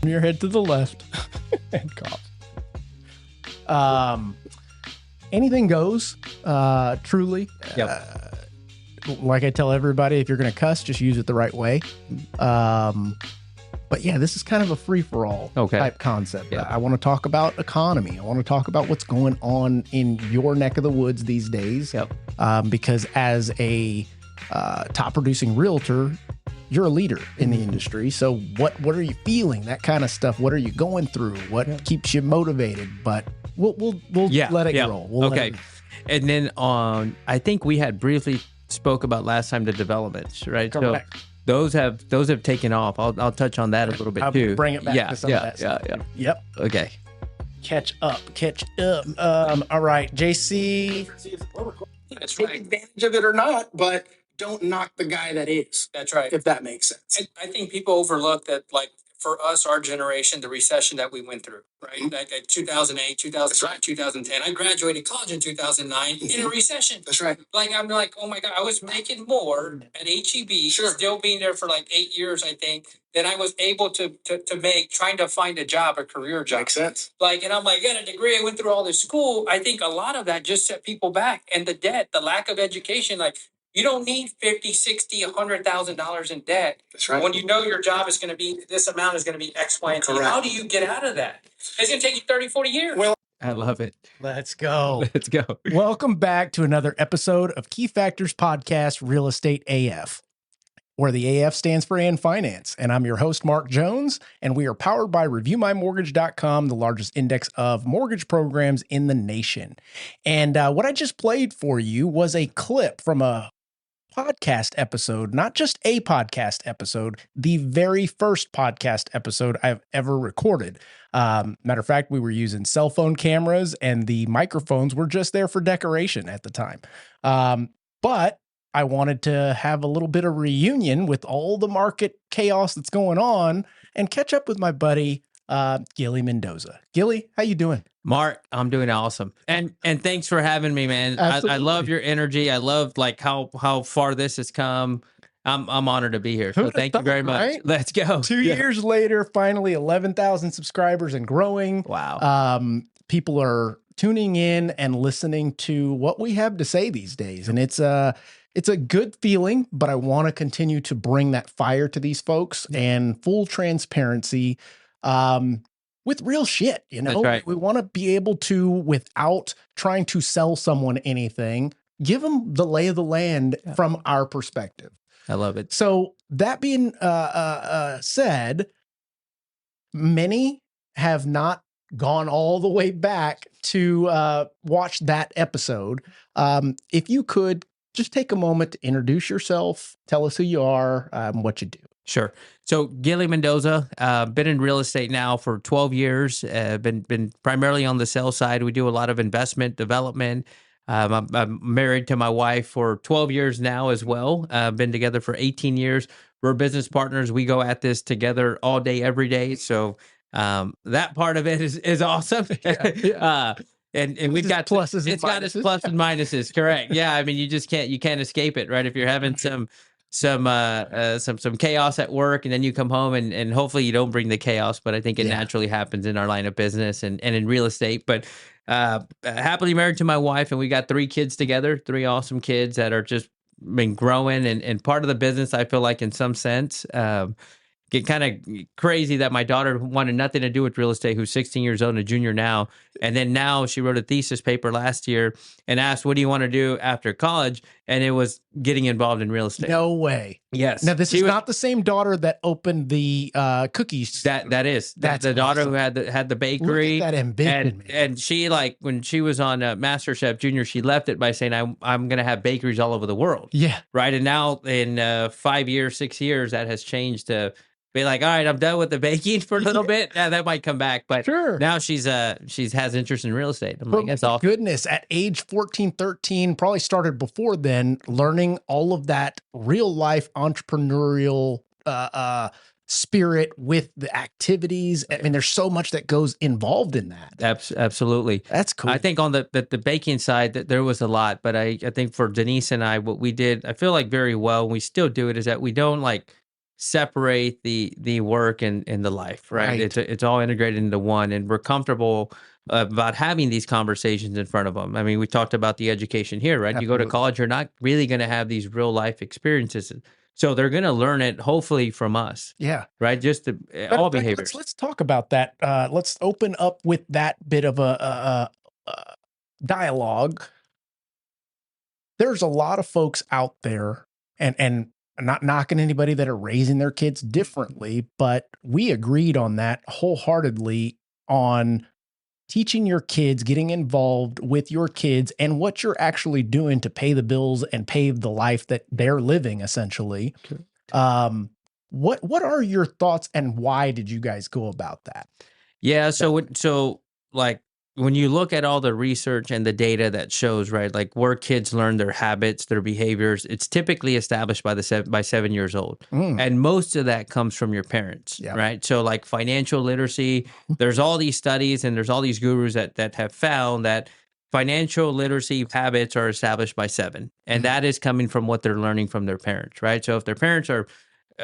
your head to the left and cough. Anything goes, truly. Yep. Like I tell everybody, if you're going to cuss, just use it the right way. But yeah, this is kind of a free-for-all type concept. Yep. I want to talk about economy. I want to talk about what's going on in your neck of the woods these days. Yep. Because as a top-producing realtor, you're a leader in the industry. So what are you feeling? That kind of stuff. What are you going through? What keeps you motivated? But we'll let it roll. We'll okay. And then I think we had briefly spoke about last time the developments, right? Correct. So those have taken off. I'll touch on that a little bit too. I'll bring it back to some of that stuff. Yeah. Yep. Okay. Catch up. All right, JC. That's right. Take advantage of it or not, but don't knock the guy that is. That's right. If that makes sense. And I think people overlook that, like, for us, our generation, the recession that we went through, right? Like 2008, 2009, 2010. I graduated college in 2009 in a recession. That's right. Like, I'm like, oh my God, I was making more at HEB, still being there for like 8 years, I think, than I was able to make trying to find a job, a career job. Makes sense. Like, and I'm like, I got a degree, I went through all this school. I think a lot of that just set people back. And the debt, the lack of education, like, you don't need $50, $60, $100,000 in debt. That's right. When you know your job is going to be, this amount is going to be X, Y, and Z. Correct. How do you get out of that? It's going to take you 30, 40 years. Well, I love it. Let's go. Let's go. Welcome back to another episode of Key Factors Podcast Real Estate AF, where the AF stands for AN Finance. And I'm your host, Mark Jones, and we are powered by ReviewMyMortgage.com, the largest index of mortgage programs in the nation. And what I just played for you was a clip from a podcast episode, not just a podcast episode, the very first podcast episode I've ever recorded. Matter of fact, we were using cell phone cameras and the microphones were just there for decoration at the time. But I wanted to have a little bit of reunion with all the market chaos that's going on and catch up with my buddy, Gilly Mendoza. Gilly, how you doing? Mark, I'm doing awesome. And thanks for having me, man. I love your energy. I love like how far this has come. I'm honored to be here. So thank you very much. Right? Let's go. 2 years later, finally 11,000 subscribers and growing. Wow. People are tuning in and listening to what we have to say these days. And it's a good feeling, but I want to continue to bring that fire to these folks and full transparency. With real shit, you know, That's right. We want to be able to, without trying to sell someone anything, give them the lay of the land from our perspective. I love it. So that being said, many have not gone all the way back to watch that episode. If you could just take a moment to introduce yourself, tell us who you are, what you do. Sure. So Gilly Mendoza, been in real estate now for 12 years, been primarily on the sales side. We do a lot of investment development. I'm married to my wife for 12 years now as well. Been together for 18 years. We're business partners. We go at this together all day, every day. So that part of it is awesome. And we've got pluses. It's got its plus and minuses. Correct. Yeah. I mean, you can't escape it, right? If you're having some chaos at work and then you come home and hopefully you don't bring the chaos, but I think it naturally happens in our line of business and in real estate. But happily married to my wife, and we got 3 kids together, 3 awesome kids that are just been growing and part of the business. I feel like in some sense, get kind of crazy that my daughter wanted nothing to do with real estate, who's 16 years old and a junior now. And then now she wrote a thesis paper last year and asked, what do you want to do after college? And it was getting involved in real estate. No way. Yes. Now, this is not the same daughter that opened the cookies. That's the daughter who had the bakery. Look at that ambition, man. And she, like, when she was on MasterChef Junior, she left it by saying, I'm going to have bakeries all over the world. Yeah. Right. And now in 5 years, 6 years, that has changed to be like, all right, I'm done with the baking for a little bit. Yeah, that might come back. But sure. Now she has interest in real estate. I'm like, that's awesome. Goodness, at age 14, 13, probably started before then, learning all of that real life entrepreneurial spirit with the activities. I mean, there's so much that goes involved in that. Absolutely. That's cool. I think on the baking side that there was a lot, but I think for Denise and I, what we did, I feel like very well, and we still do it, is that we don't like separate the work and the life, right? Right. It's all integrated into one, and we're comfortable about having these conversations in front of them. I mean, we talked about the education here, right? You go to Absolutely. college, you're not really going to have these real life experiences, so they're going to learn it hopefully from us, Yeah. right? Just Matter all of fact, behaviors. let's talk about that. Let's open up with that bit of a dialogue. There's a lot of folks out there, and not knocking anybody that are raising their kids differently, but we agreed on that wholeheartedly on teaching your kids, getting involved with your kids and what you're actually doing to pay the bills and pave the life that they're living essentially. Um, what are your thoughts and why did you guys go about that? Yeah, so like when you look at all the research and the data that shows, right, like where kids learn their habits, their behaviors, it's typically established by 7 years old. Mm, And most of that comes from your parents, Yeah. right? So like financial literacy, there's all these studies and there's all these gurus that have found that financial literacy habits are established by 7. And that is coming from what they're learning from their parents, right? So if their parents are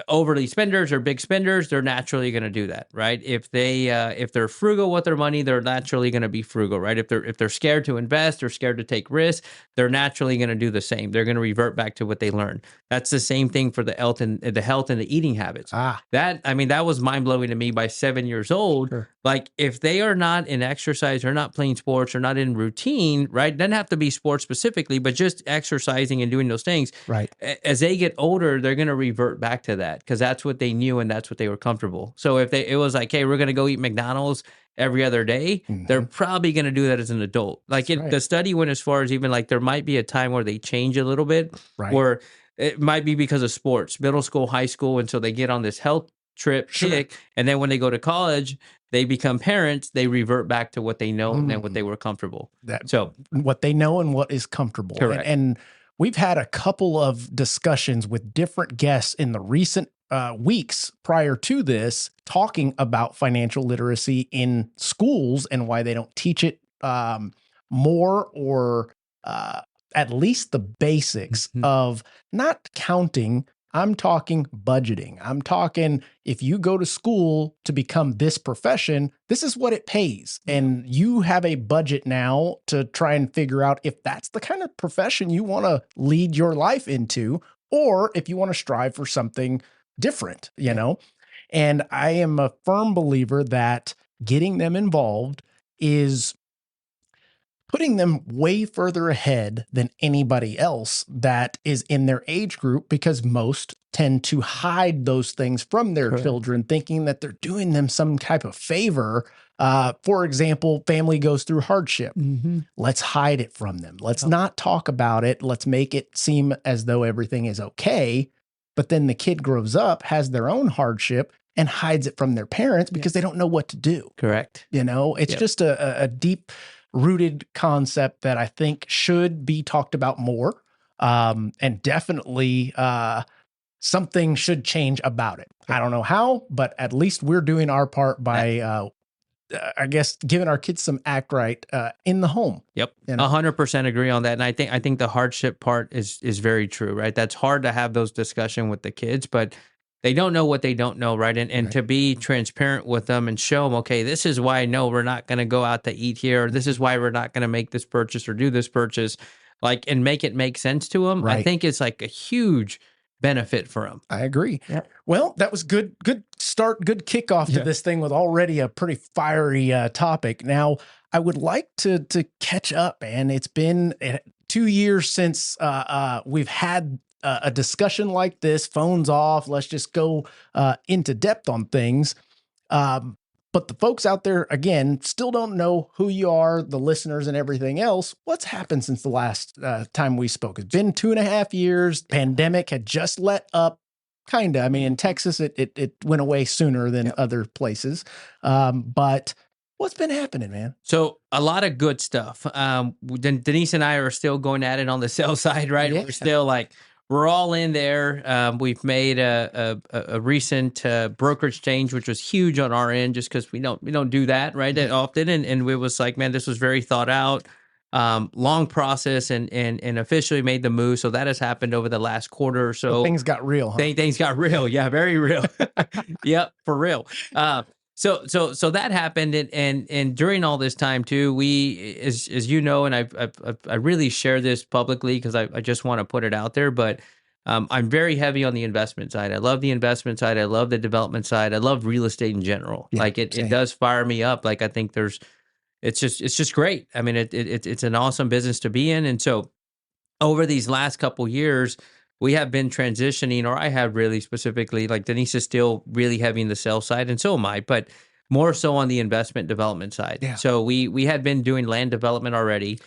overly spenders or big spenders, they're naturally going to do that, right? If they're frugal with their money, they're naturally going to be frugal, right? If they're scared to invest or scared to take risks, they're naturally going to do the same. They're going to revert back to what they learned. That's the same thing for the health and the eating habits. That was mind blowing to me by 7 years old. Sure. Like if they are not in exercise, or not playing sports, or not in routine, right? Doesn't have to be sports specifically, but just exercising and doing those things. Right. As they get older, they're going to revert back to that because that's what they knew and that's what they were comfortable. So if it was like, hey, we're going to go eat McDonald's every other day, they're probably going to do that as an adult. Like the study went as far as even like there might be a time where they change a little bit, where it might be because of sports, middle school, high school, and so they get on this health trip kick, and then when they go to college, they become parents, they revert back to what they know and what they were comfortable. So what they know and what is comfortable. Correct. And we've had a couple of discussions with different guests in the recent weeks prior to this, talking about financial literacy in schools and why they don't teach it more, or at least the basics of not counting. I'm talking budgeting. I'm talking, if you go to school to become this profession, this is what it pays. And you have a budget now to try and figure out if that's the kind of profession you want to lead your life into, or if you want to strive for something different, you know? And I am a firm believer that getting them involved is putting them way further ahead than anybody else that is in their age group, because most tend to hide those things from their children, thinking that they're doing them some type of favor. For example, family goes through hardship. Let's hide it from them. Let's not talk about it. Let's make it seem as though everything is okay. But then the kid grows up, has their own hardship, and hides it from their parents because they don't know what to do. Correct. You know, it's just a deep rooted concept that I think should be talked about more. And definitely something should change about it. I don't know how, but at least we're doing our part by, I guess, giving our kids some act right in the home. Yep. You know? 100% agree on that. And I think the hardship part is very true, right? That's hard to have those discussions with the kids, but they don't know what they don't know, right? And to be transparent with them and show them, okay, this is why I know we're not going to go out to eat here. Or this is why we're not going to make this purchase or do this purchase, like, and make it make sense to them. I think it's like a huge benefit for them. I agree. Yep. Well, that was good start, good kickoff to this thing with already a pretty fiery topic. Now, I would like to catch up, man. It's been 2 years since we've had a discussion like this, phones off. Let's just go into depth on things. But the folks out there, again, still don't know who you are, the listeners and everything else. What's happened since the last time we spoke? It's been 2.5 years. Pandemic had just let up, kind of. I mean, in Texas, it went away sooner than other places. But what's been happening, man? So a lot of good stuff. Denise and I are still going at it on the sales side, right? Yeah. We're still like, we're all in there. We've made a recent brokerage change, which was huge on our end, just because we don't do that right that often. And it was like, man, this was very thought out. long process and officially made the move. So that has happened over the last quarter or so. Things got real, huh? Things got real. Yeah, very real. Yep, for real. So that happened, and during all this time too, we, as you know, and I really share this publicly because I just want to put it out there, but I'm very heavy on the investment side. I love the investment side. I love the development side. I love real estate in general. Yeah, like it does fire me up. Like I think it's just great. I mean, it's an awesome business to be in, and so over these last couple years, we have been transitioning, or I have really specifically, like Denise is still really heavy in the sales side, and so am I, but more so on the investment development side. Yeah. So we had been doing land development already,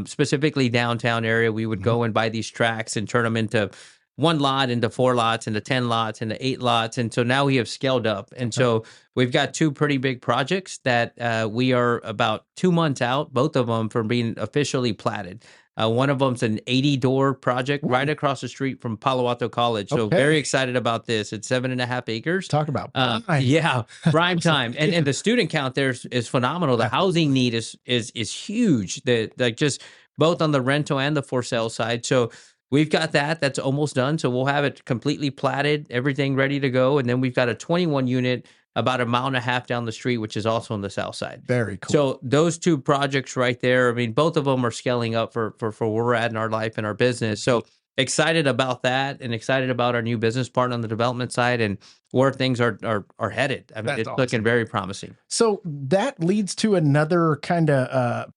specifically downtown area. We would go and buy these tracts and turn them into 1 lot, into 4 lots, into 10 lots, into 8 lots. And so now we have scaled up. And so we've got 2 pretty big projects that we are about 2 months out, both of them from being officially platted. One of them's an 80-door project right across the street from Palo Alto College. So very excited about this. It's 7.5 acres. Talk about prime. Yeah, prime time. And the student count there is phenomenal. The housing need is huge. Like just both on the rental and the for sale side. So we've got that's almost done. So we'll have it completely platted, everything ready to go. And then we've got a 21 unit about 1.5 miles down the street, which is also on the south side. Very cool. So those 2 projects right there, I mean, both of them are scaling up for where we're at in our life and our business. So excited about that, and excited about our new business partner on the development side and where things are headed. I mean, it's looking very promising. So that leads to another kind of,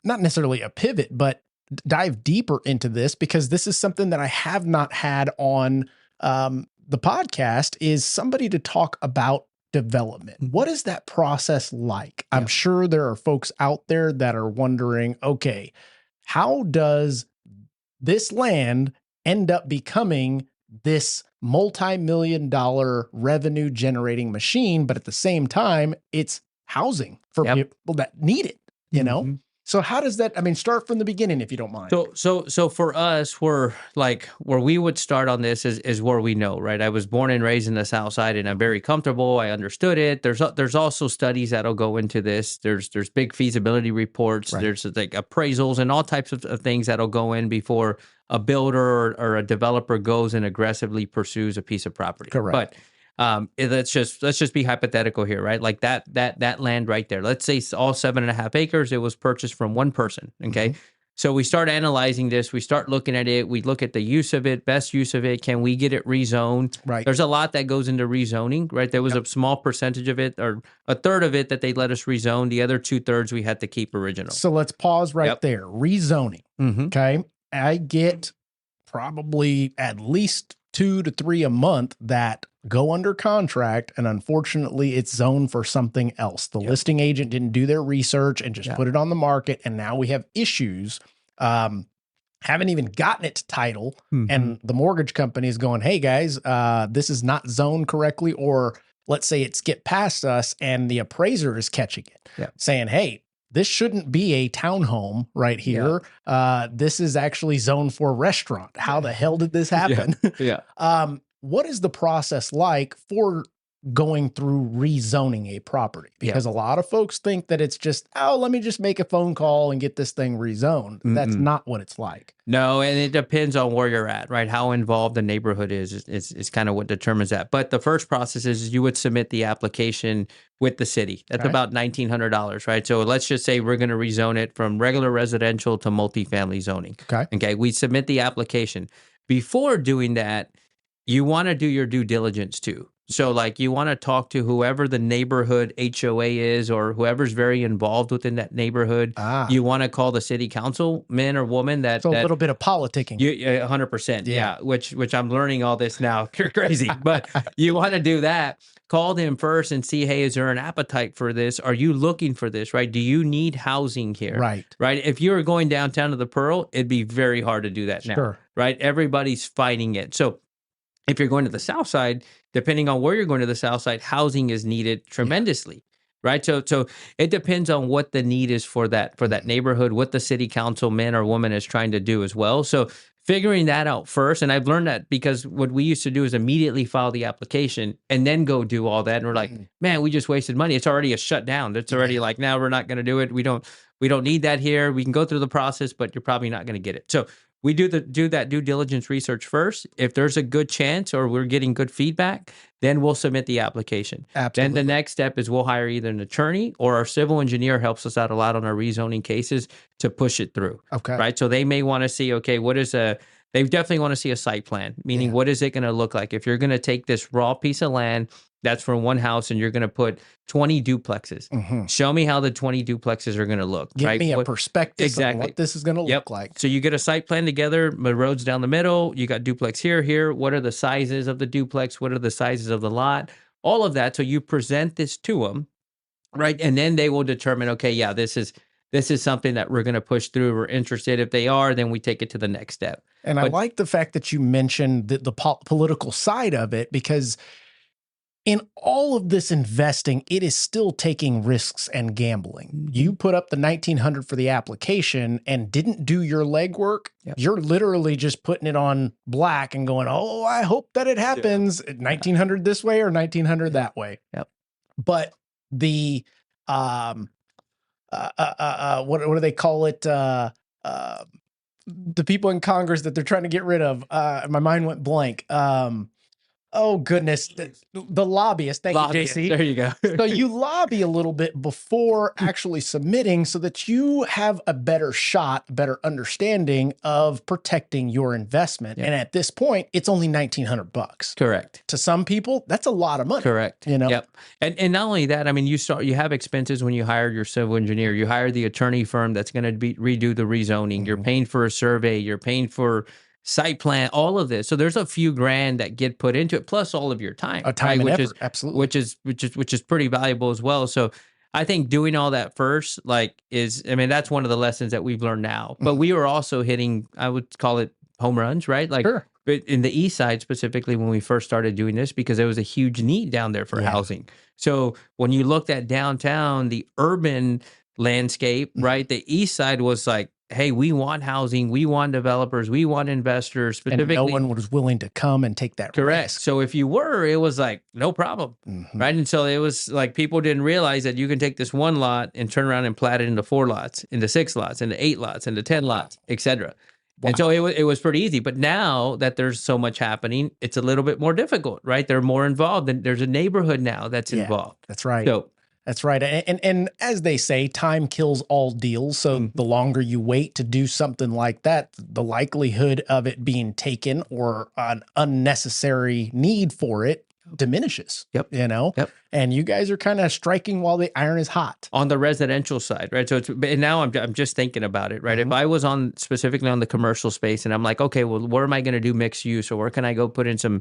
not necessarily a pivot, but dive deeper into this, because this is something that I have not had on the podcast, is somebody to talk about development. What is that process like? I'm sure there are folks out there that are wondering, okay, how does this land end up becoming this multi-million-dollar revenue generating machine, but at the same time, it's housing for people that need it, you know? So how does that, I mean, start from the beginning, if you don't mind. So for us, we're like, where we would start on this is where we know, right? I was born and raised in the South Side, and I'm very comfortable. I understood it. There's also studies that'll go into this. There's big feasibility reports. Right. There's like appraisals and all types of things that'll go in before a builder or a developer goes and aggressively pursues a piece of property. Correct. But let's just be hypothetical here, right? Like that land right there. Let's say all 7.5 acres. It was purchased from one person. Okay. So we start analyzing this. We start looking at it. We look at the use of it, best use of it. Can we get it rezoned? Right. There's a lot that goes into rezoning, right? There was a small percentage of it, or a third of it, that they let us rezone. The other 2/3 we had to keep original. So let's pause right there. Rezoning. Okay. I get probably at least 2 to 3 a month that go under contract, and unfortunately it's zoned for something else. The listing agent didn't do their research and just put it on the market, and now we have issues. Haven't even gotten it to title, and the mortgage company is going, hey guys, this is not zoned correctly, or let's say it's get past us and the appraiser is catching it, saying, hey, this shouldn't be a townhome right here. This is actually zoned for a restaurant. How the hell did this happen? What is the process like for going through rezoning a property? Because a lot of folks think that it's just, oh, let me just make a phone call and get this thing rezoned. That's not what it's like. No, and it depends on where you're at, right? How involved the neighborhood is kind of what determines that. But the first process is you would submit the application with the city. That's about $1,900, right? So let's just say we're going to rezone it from regular residential to multifamily zoning. Okay. We submit the application. Before doing that, you want to do your due diligence too. So like you want to talk to whoever the neighborhood HOA is, or whoever's very involved within that neighborhood. You want to call the city councilman or woman that. So a little bit of politicking. 100%. Yeah. Which I'm learning all this now. Crazy. But you want to do that. Call them first and see, hey, is there an appetite for this? Are you looking for this, right? Do you need housing here? Right. If you were going downtown to the Pearl, it'd be very hard to do that now. Right. Everybody's fighting it. So if you're going to the south side, depending on where you're going to the south side, housing is needed tremendously, right? So it depends on what the need is for that neighborhood, what the city council man or woman is trying to do as well. So figuring that out first, and I've learned that because what we used to do is immediately file the application and then go do all that. And we're like, man, we just wasted money. It's already a shutdown. It's already like, now we're not going to do it. We don't we don't need that here. We can go through the process, but you're probably not going to get it. So we do that due diligence research first. If there's a good chance or we're getting good feedback, then we'll submit the application. Absolutely. Then the next step is we'll hire either an attorney or our civil engineer helps us out a lot on our rezoning cases to push it through. Okay. Right. So they may want to see, okay, they definitely want to see a site plan, meaning what is it going to look like? If you're going to take this raw piece of land that's for one house and you're going to put 20 duplexes, show me how the 20 duplexes are going to look. Give right? me a perspective exactly. on what this is going to look like. So you get a site plan together, the road's down the middle, you got duplex here. What are the sizes of the duplex? What are the sizes of the lot? All of that. So you present this to them, right? And then they will determine, okay, yeah, this is something that we're going to push through. We're interested. If they are, then we take it to the next step. And I like the fact that you mentioned the political side of it, because in all of this investing, it is still taking risks and gambling. You put up the $1,900 for the application and didn't do your legwork. You're literally just putting it on black and going, oh, I hope that it happens. $1,900 this way or $1,900 that way. But the what do they call it? The people in Congress that they're trying to get rid of. My mind went blank. Oh goodness, the lobbyist. Thank you, JC. There you go. So you lobby a little bit before actually submitting so that you have a better shot, better understanding of protecting your investment. And at this point, it's only $1,900. Correct. To some people, that's a lot of money. Correct. You know? Yep. And not only that, I mean, you have expenses when you hire your civil engineer. You hire the attorney firm that's going to redo the rezoning. You're paying for a survey. You're paying for site plan, all of this. So there's a few grand that get put into it, plus all of your time. Time and which effort, absolutely. Which is pretty valuable as well. So I think doing all that first, that's one of the lessons that we've learned now. But we were also hitting, I would call it home runs, right? But in the east side specifically, when we first started doing this, because there was a huge need down there for housing. So when you looked at downtown, the urban landscape, right? The east side was like, hey, we want housing, we want developers, we want investors. Specifically, and no one was willing to come and take that risk. So if you were, it was like, no problem, right? And so it was like people didn't realize that you can take this one lot and turn around and plat it into 4 lots, into 6 lots, into 8 lots, into 10 lots, etc. And so it was pretty easy. But now that there's so much happening, it's a little bit more difficult, right? They're more involved, and there's a neighborhood now that's involved. That's right. So that's right. And as they say, time kills all deals. So the longer you wait to do something like that, the likelihood of it being taken or an unnecessary need for it diminishes. You know? And you guys are kind of striking while the iron is hot. On the residential side, right? So now I'm just thinking about it, right? If I was specifically on the commercial space and I'm like, okay, well, where am I going to do mixed use, or where can I go put in some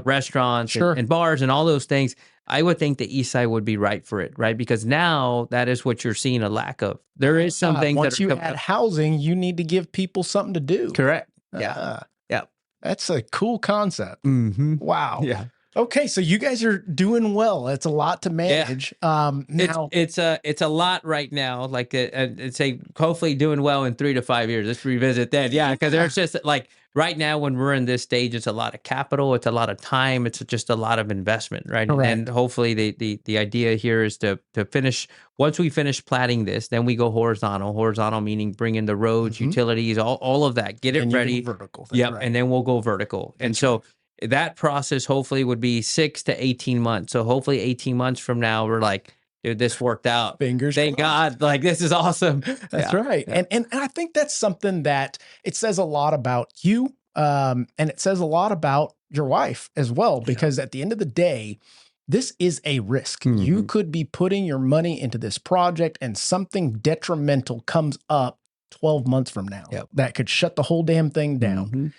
restaurants and bars and all those things? I would think the east side would be right for it, right? Because now that is what you're seeing a lack of. There is something once you add housing, you need to give people something to do. Correct. That's a cool concept. Wow. Yeah. Okay, so you guys are doing well. It's a lot to manage. Now it's a lot right now. Like I'd say, hopefully doing well in 3 to 5 years. Let's revisit that. Yeah, because there's just like right now when we're in this stage, it's a lot of capital, it's a lot of time, it's just a lot of investment, right? Correct. And hopefully the idea here is to finish. Once we finish platting this, then we go horizontal. Horizontal meaning bring in the roads, utilities, all of that, get it ready. Vertical. Yep, right. And then we'll go vertical. And so that process hopefully would be 6 to 18 months. So hopefully 18 months from now, we're like, dude, this worked out. Fingers Thank crossed. God. Like, this is awesome. That's right. Yeah. And I think that's something that it says a lot about you. And it says a lot about your wife as well, because at the end of the day, this is a risk. You could be putting your money into this project and something detrimental comes up 12 months from now that could shut the whole damn thing down.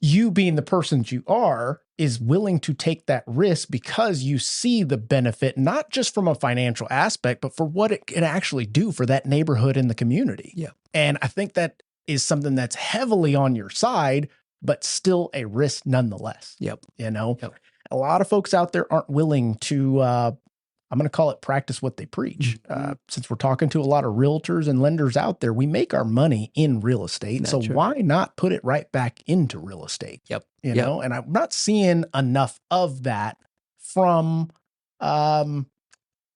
You being the person you are is willing to take that risk because you see the benefit, not just from a financial aspect, but for what it can actually do for that neighborhood and the community. And I think that is something that's heavily on your side, but still a risk nonetheless. You know, a lot of folks out there aren't willing to, I'm going to call it practice what they preach. Since we're talking to a lot of realtors and lenders out there, we make our money in real estate. So why not put it right back into real estate? You know, and I'm not seeing enough of that from the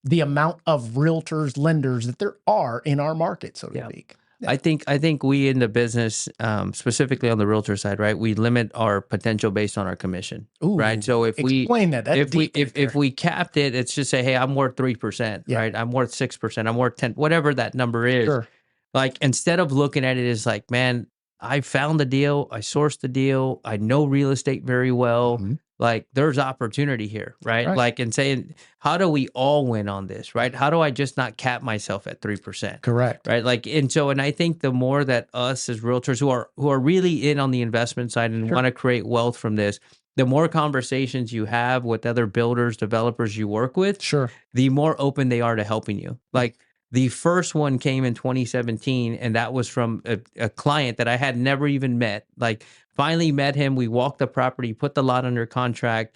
the amount of realtors, lenders that there are in our market, so to speak. Yeah. I think we in the business, specifically on the realtor side, right? We limit our potential based on our commission, right? So if explain that, that's if we capped it, it's just say, hey, I'm worth 3%, right? I'm worth 6%, I'm worth 10, whatever that number is. Sure. Like instead of looking at it as like, man, I found the deal, I sourced the deal, I know real estate very well. Like there's opportunity here, right? Like, and saying, how do we all win on this, right? How do I just not cap myself at 3%? Correct. Right. Like, and I think the more that us as realtors who are really in on the investment side and want to create wealth from this, the more conversations you have with other builders, developers you work with, the more open they are to helping you. Like the first one came in 2017, and that was from a client that I had never even met. Like finally met him. We walked the property, put the lot under contract.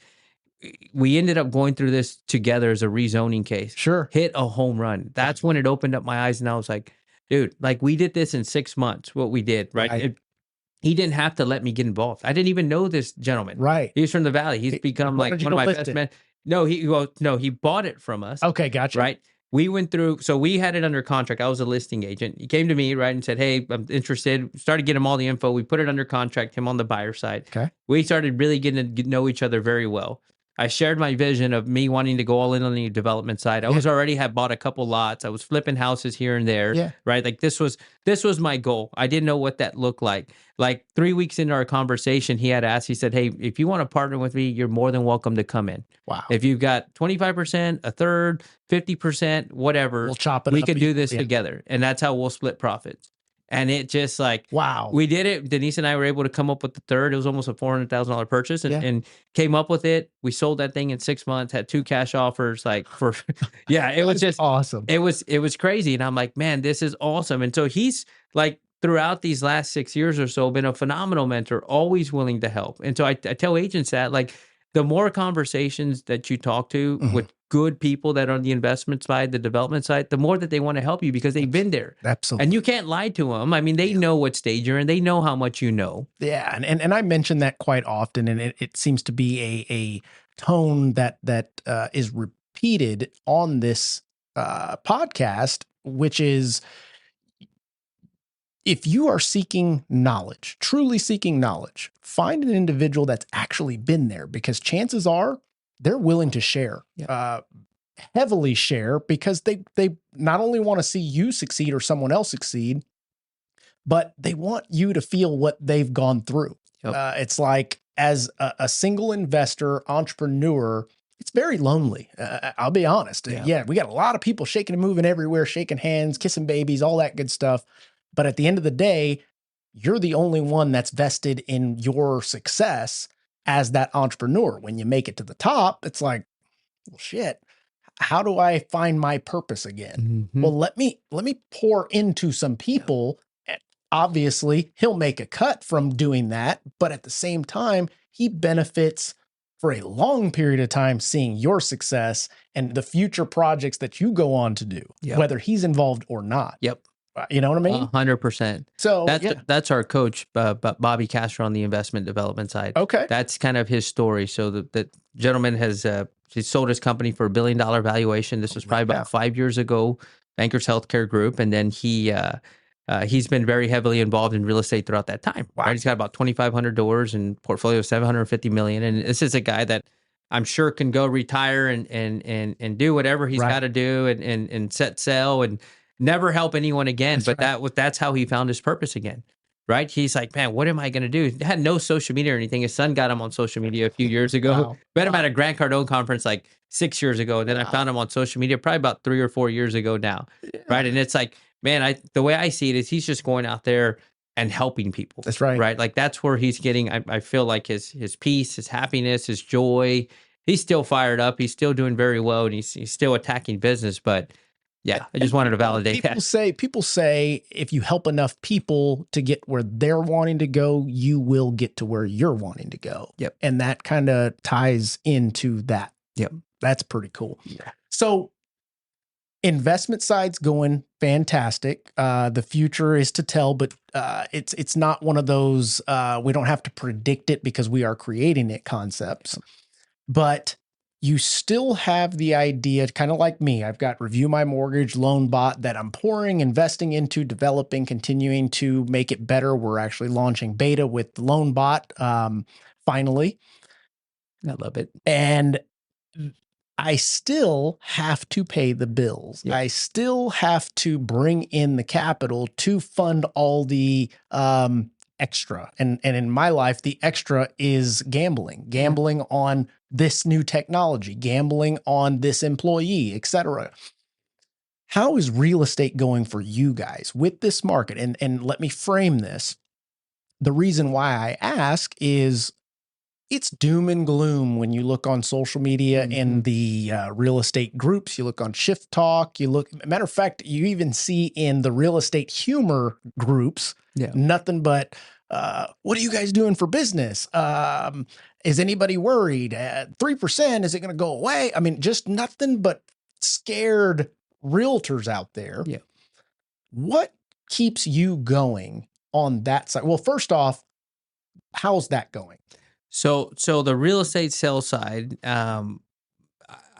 We ended up going through this together as a rezoning case. Hit a home run. That's when it opened up my eyes, and I was like, dude, like we did this in 6 months, what we did, right? He didn't have to let me get involved. I didn't even know this gentleman. He's from the Valley. He's become like one of my best men. No, he bought it from us. Okay, gotcha. Right. We went through, so we had it under contract. I was a listing agent. He came to me, right, and said, hey, I'm interested. Started getting him all the info. We put it under contract, him on the buyer side. We started really getting to know each other very well. I shared my vision of me wanting to go all in on the development side. I had bought a couple lots. I was flipping houses here and there, right? Like this was my goal. I didn't know what that looked like. Like 3 weeks into our conversation, he had asked, he said, hey, if you want to partner with me, you're more than welcome to come in. Wow. If you've got 25%, a third, 50%, whatever, we'll chop it we up. could do this together. And that's how we'll split profits. And it just like, wow, we did it. Denise and I were able to come up with the third. It was almost a $400,000 purchase and came up with it. We sold that thing in 6 months, had 2 cash offers, like for, it was just awesome. It was crazy. And I'm like, man, this is awesome. And so he's like, throughout these last 6 years or so, been a phenomenal mentor, always willing to help. And so I tell agents that like the more conversations that you talk to with good people that are on the investment side, the development side, the more that they want to help you because they've been there. Absolutely. And you can't lie to them. I mean, they know what stage you're in. They know how much you know. Yeah. And I mention that quite often, and it seems to be a tone that is repeated on this podcast, which is if you are seeking knowledge, truly seeking knowledge, find an individual that's actually been there because chances are they're willing to share, heavily share, because they not only want to see you succeed or someone else succeed, but they want you to feel what they've gone through. It's like as a single investor, entrepreneur, it's very lonely. I'll be honest. Yeah, we got a lot of people shaking and moving everywhere, shaking hands, kissing babies, all that good stuff. But at the end of the day, you're the only one that's vested in your success as that entrepreneur. When you make it to the top, it's like, well, shit, how do I find my purpose again? Well, let me pour into some people. Obviously, he'll make a cut from doing that, but at the same time, he benefits for a long period of time seeing your success and the future projects that you go on to do, whether he's involved or not. You know what I mean? 100%. So that's our coach, Bobby Castro, on the investment development side. Okay. That's kind of his story. So the gentleman has he sold his company for $1 billion valuation. This was probably about 5 years ago, Bankers Healthcare Group. And then he's been very heavily involved in real estate throughout that time. Wow. Right? He's got about 2,500 doors and portfolio of $750 million. And this is a guy that I'm sure can go retire and do whatever he's got to do and set sail and never help anyone again. That's how he found his purpose again. Right. He's like, man, what am I going to do? He had no social media or anything. His son got him on social media a few years ago. Met him at a Grant Cardone conference like 6 years ago. And then I found him on social media probably about 3 or 4 years ago now. Right. And it's like, man, the way I see it is he's just going out there and helping people. That's right. Right. Like that's where he's getting, I feel like his peace, his happiness, his joy. He's still fired up. He's still doing very well. And he's still attacking business. But yeah, I just wanted to validate that. People say if you help enough people to get where they're wanting to go, you will get to where you're wanting to go. Yep. And that kind of ties into that. Yep. That's pretty cool. Yeah. So investment side's going fantastic. The future is to tell, but it's not one of those we don't have to predict it because we are creating it concepts. But you still have the idea, kind of like me. I've got Review My Mortgage, Loan Bot that I'm pouring, investing into, developing, continuing to make it better. We're actually launching beta with Loan Bot finally. I love it. And I still have to pay the bills. Yep. I still have to bring in the capital to fund all the extra. And in my life, the extra is gambling on this new technology, gambling on this employee, etc. How is real estate going for you guys with this market? And let me frame this. The reason why I ask is it's doom and gloom when you look on social media in the real estate groups. You look on Shift Talk. Matter of fact, you even see in the real estate humor groups, nothing but, what are you guys doing for business? Is anybody worried? 3%, is it going to go away? I mean, just nothing but scared realtors out there. Yeah. What keeps you going on that side? Well, first off, how's that going? So the real estate sales side, I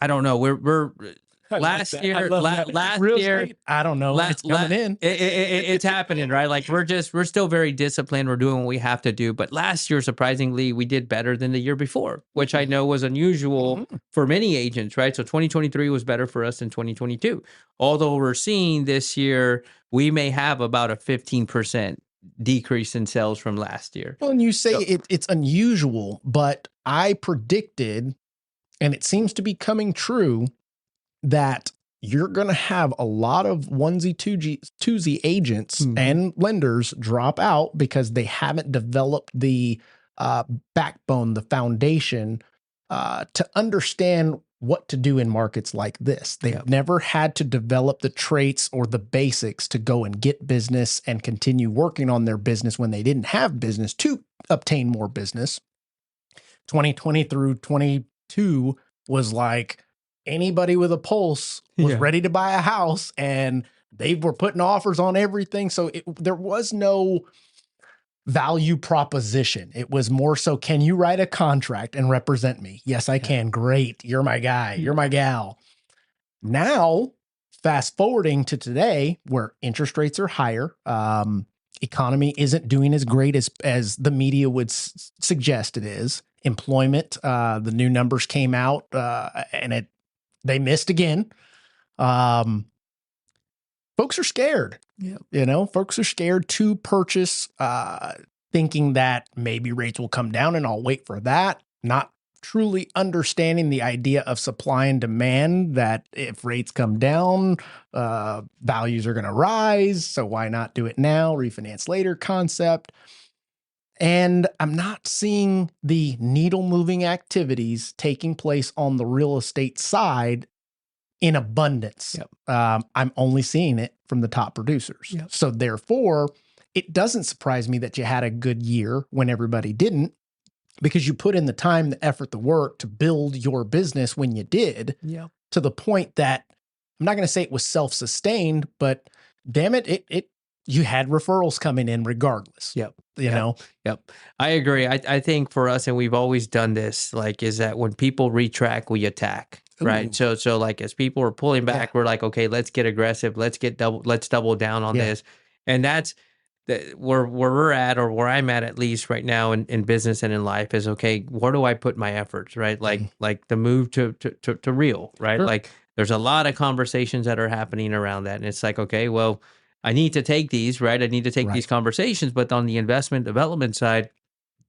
don't know. We're last year, I don't know. It's coming in. It's happening, right? Like we're still very disciplined. We're doing what we have to do. But last year, surprisingly, we did better than the year before, which I know was unusual for many agents, right? So 2023 was better for us than 2022. Although we're seeing this year, we may have about a 15% decrease in sales from last year. Well, and you say it's unusual, but I predicted, and it seems to be coming true, that you're going to have a lot of onesie, twosie agents and lenders drop out because they haven't developed the backbone, the foundation to understand what to do in markets like this. They've never had to develop the traits or the basics to go and get business and continue working on their business when they didn't have business to obtain more business. 2020 through 22 was like anybody with a pulse was ready to buy a house, and they were putting offers on everything. So there was no value proposition. It was more so, can you write a contract and represent me? Yes, I can. Great. You're my guy. You're my gal. Now, fast forwarding to today, where interest rates are higher, economy isn't doing as great as the media would suggest it is. Employment, the new numbers came out, and they missed again. Folks are scared. Folks are scared to purchase, thinking that maybe rates will come down and I'll wait for that. Not truly understanding the idea of supply and demand, that if rates come down, values are going to rise. So why not do it now? Refinance later concept. And I'm not seeing the needle moving activities taking place on the real estate side in abundance. I'm only seeing it from the top producers. So therefore, it doesn't surprise me that you had a good year when everybody didn't, because you put in the time, the effort, the work to build your business when you did, to the point that I'm not going to say it was self-sustained, but damn it, you had referrals coming in regardless. You know? I agree. I think for us, and we've always done this, is that when people retract, we attack. Right. So as people are pulling back, we're like, okay, let's get aggressive. Let's double down on this. And that's where we're at, or where I'm at least right now in business and in life, is okay, where do I put my efforts? Right. Like the move to real, right? Like there's a lot of conversations that are happening around that. And it's like, okay, well, I need to take these, right? I need to take these conversations, but on the investment development side,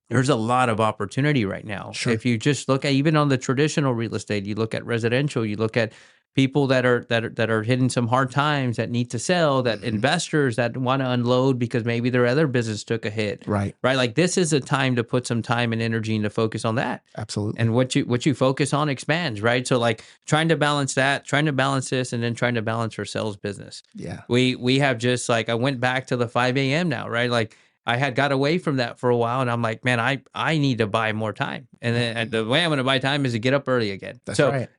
there's a lot of opportunity right now. If you just look at, even on the traditional real estate, you look at residential, you look at people that are hitting some hard times, that need to sell, that investors that want to unload because maybe their other business took a hit. Right. Like this is a time to put some time and energy and to focus on that. Absolutely. And what you focus on expands, right? So like trying to balance that, trying to balance this, and then trying to balance our sales business. We have just I went back to the 5 a.m. now, right? Like I had got away from that for a while, and I'm like, man, I need to buy more time. And then the way I'm going to buy time is to get up early again.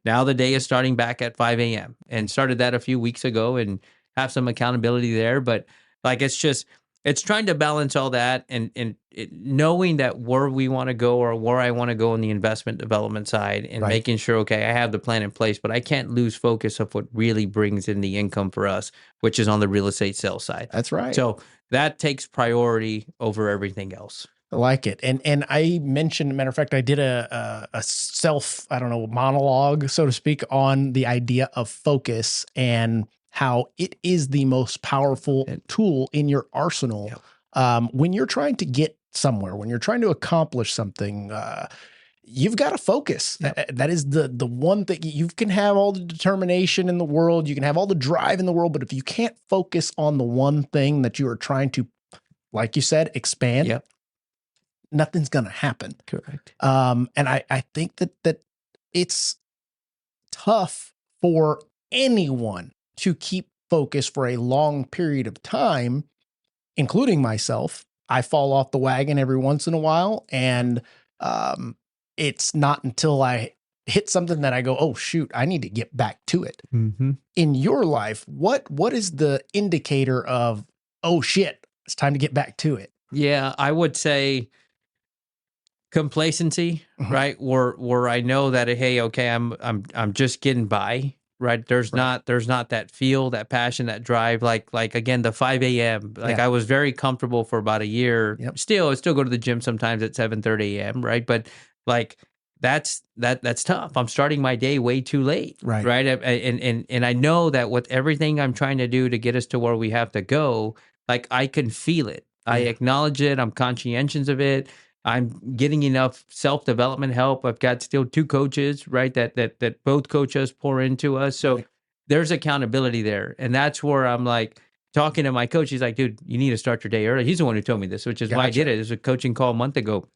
Now the day is starting back at 5 a.m. and started that a few weeks ago, and have some accountability there. But it's just, it's trying to balance all that and knowing that where we want to go or where I want to go in the investment development side and making sure, okay, I have the plan in place, but I can't lose focus of what really brings in the income for us, which is on the real estate sales side. That's right. So that takes priority over everything else. I like it. And I mentioned, matter of fact, I did a self, I don't know, monologue, so to speak, on the idea of focus and how it is the most powerful tool in your arsenal. When you're trying to get somewhere, when you're trying to accomplish something, you've got to focus. That is the one thing. You can have all the determination in the world, you can have all the drive in the world, but if you can't focus on the one thing that you are trying to, like you said, expand, nothing's going to happen. Correct. And I think that it's tough for anyone to keep focus for a long period of time, including myself. I fall off the wagon every once in a while, and it's not until I hit something that I go, oh shoot, I need to get back to it. Mm-hmm. In your life, what is the indicator of, oh shit, it's time to get back to it? Yeah, I would say complacency, right? Where I know that, hey, okay, I'm just getting by, right? There's not that feel, that passion, that drive, like again, the 5 a.m. Like I was very comfortable for about a year. I still go to the gym sometimes at 7:30 a.m., right? But like that's tough. I'm starting my day way too late, right? And I know that with everything I'm trying to do to get us to where we have to go, like I can feel it. I acknowledge it. I'm conscientious of it. I'm getting enough self-development help. I've got still 2 coaches, right? That both coach us, pour into us. So there's accountability there. And that's where I'm like talking to my coach. He's like, dude, you need to start your day early. He's the one who told me this, which is why I did it. It was a coaching call a month ago.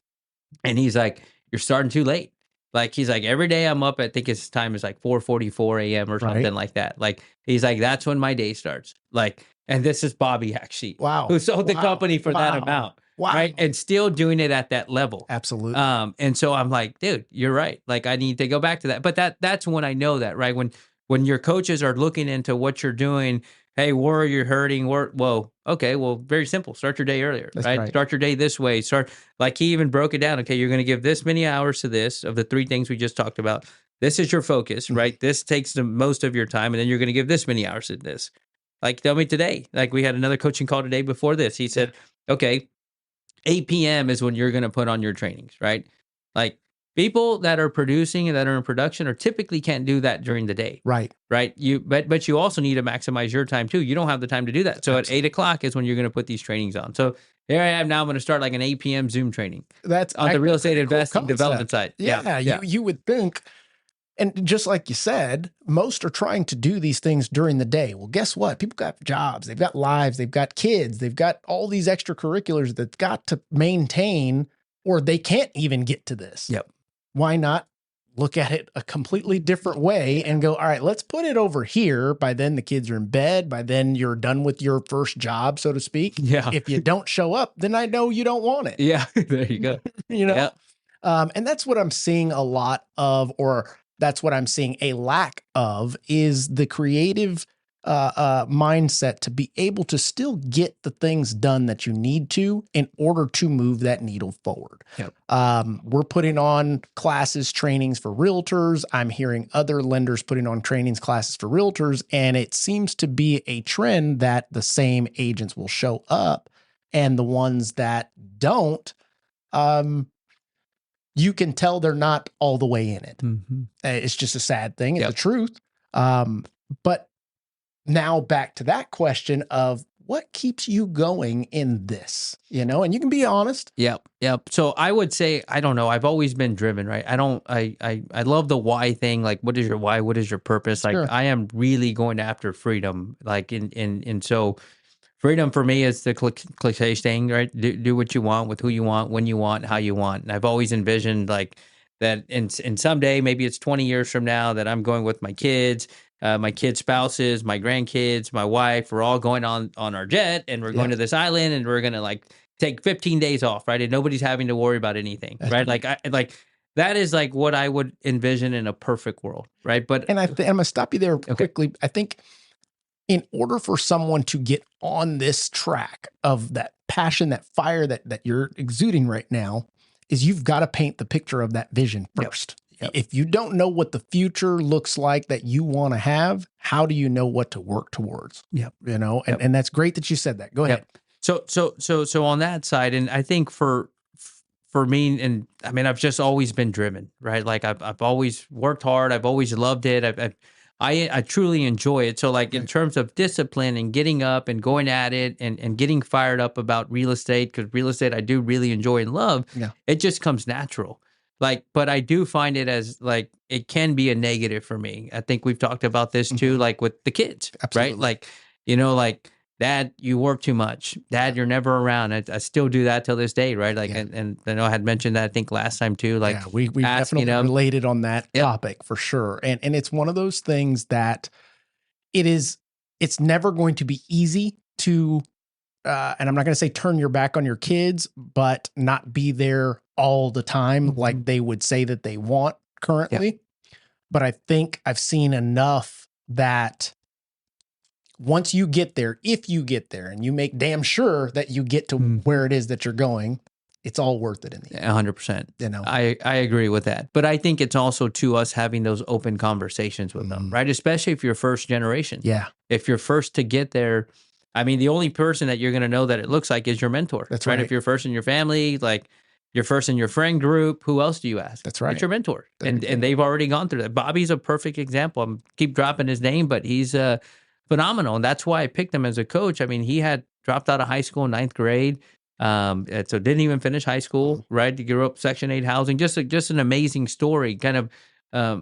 And he's like, you're starting too late. Like, he's like, every day I'm up, I think his time is like 4:44 a.m. or something like that. Like, he's like, that's when my day starts. Like, and this is Bobby actually, who sold the company for that amount. Right. And still doing it at that level. Absolutely. And so I'm like, dude, you're right. Like, I need to go back to that. But that's when I know that, right? When your coaches are looking into what you're doing, hey, where are you hurting? Very simple. Start your day earlier, right? Start your day this way. Like, he even broke it down. Okay, you're going to give this many hours to this of the 3 things we just talked about. This is your focus, right? This takes the most of your time. And then you're going to give this many hours to this. Like, tell me today. Like, we had another coaching call today before this. He said, okay, 8 p.m. is when you're going to put on your trainings, right? Like, people that are producing and that are in production typically can't do that during the day. Right. But you also need to maximize your time too. You don't have the time to do that. So at 8 o'clock is when you're going to put these trainings on. So here I am now. I'm going to start like an 8 p.m. Zoom training. That's on the real estate investing development side. You would think. And just like you said, most are trying to do these things during the day. Well, guess what? People got jobs, they've got lives, they've got kids, they've got all these extracurriculars that's got to maintain, or they can't even get to this. Why not look at it a completely different way and go, all right, let's put it over here. By then the kids are in bed. By then you're done with your first job, so to speak. If you don't show up, then I know you don't want it. There you go. And that's what I'm seeing a lot of, or that's what I'm seeing a lack of, is the creative mindset to be able to still get the things done that you need to in order to move that needle forward. We're putting on classes, trainings for realtors. I'm hearing other lenders putting on trainings, classes for realtors, and it seems to be a trend that the same agents will show up, and the ones that don't, you can tell they're not all the way in it. It's just a sad thing. It's the truth. But now back to that question of what keeps you going in this, and you can be honest. So I would say, I don't know. I've always been driven, right? I love the why thing. Like, what is your why? What is your purpose? Like, I am really going after freedom. Like, and so freedom for me is the cliche thing, right? Do what you want with who you want, when you want, how you want. And I've always envisioned like that in someday, maybe it's 20 years from now, that I'm going with my kids, spouses, my grandkids, my wife. We're all going on our jet, and we're going to this island, and we're going to like take 15 days off, right? And nobody's having to worry about anything, right? Like that is like what I would envision in a perfect world, right? But I'm going to stop you there quickly. I think in order for someone to get on this track of that passion, that fire that you're exuding right now, is you've got to paint the picture of that vision first. Yep. If you don't know what the future looks like that you want to have, how do you know what to work towards? Yep. You know, and, Yep. and that's great that you said that. Go ahead. So on that side, and I think for me, and I mean, I've just always been driven, right? Like I've always worked hard. I've always loved it. I truly enjoy it. So like in terms of discipline and getting up and going at it and getting fired up about real estate, because real estate I do really enjoy and love, it just comes natural. Like, but I do find it as like, it can be a negative for me. I think we've talked about this too, like with the kids, Absolutely. right? Like, like, Dad, you work too much. Dad, you're never around. I still do that till this day, right? Like, and I know I had mentioned that I think last time too. Like, we definitely related on that Yep. topic for sure. And it's one of those things that it's never going to be easy to, and I'm not going to say turn your back on your kids, but not be there all the time like they would say that they want currently. Yep. But I think I've seen enough that once you get there, if you get there and you make damn sure that you get to where it is that you're going, it's all worth it in the end. 100%. You know, I agree with that. But I think it's also to us having those open conversations with them, right? Especially if you're first generation. Yeah. If you're first to get there, I mean, the only person that you're going to know that it looks like is your mentor. That's right. If you're first in your family, like you're first in your friend group, who else do you ask? That's right. It's your mentor. And they've already gone through that. Bobby's a perfect example. I keep dropping his name, but he's phenomenal. And that's why I picked him as a coach. I mean, he had dropped out of high school in 9th grade. So didn't even finish high school, right? He grew up Section 8 housing, just an amazing story, kind of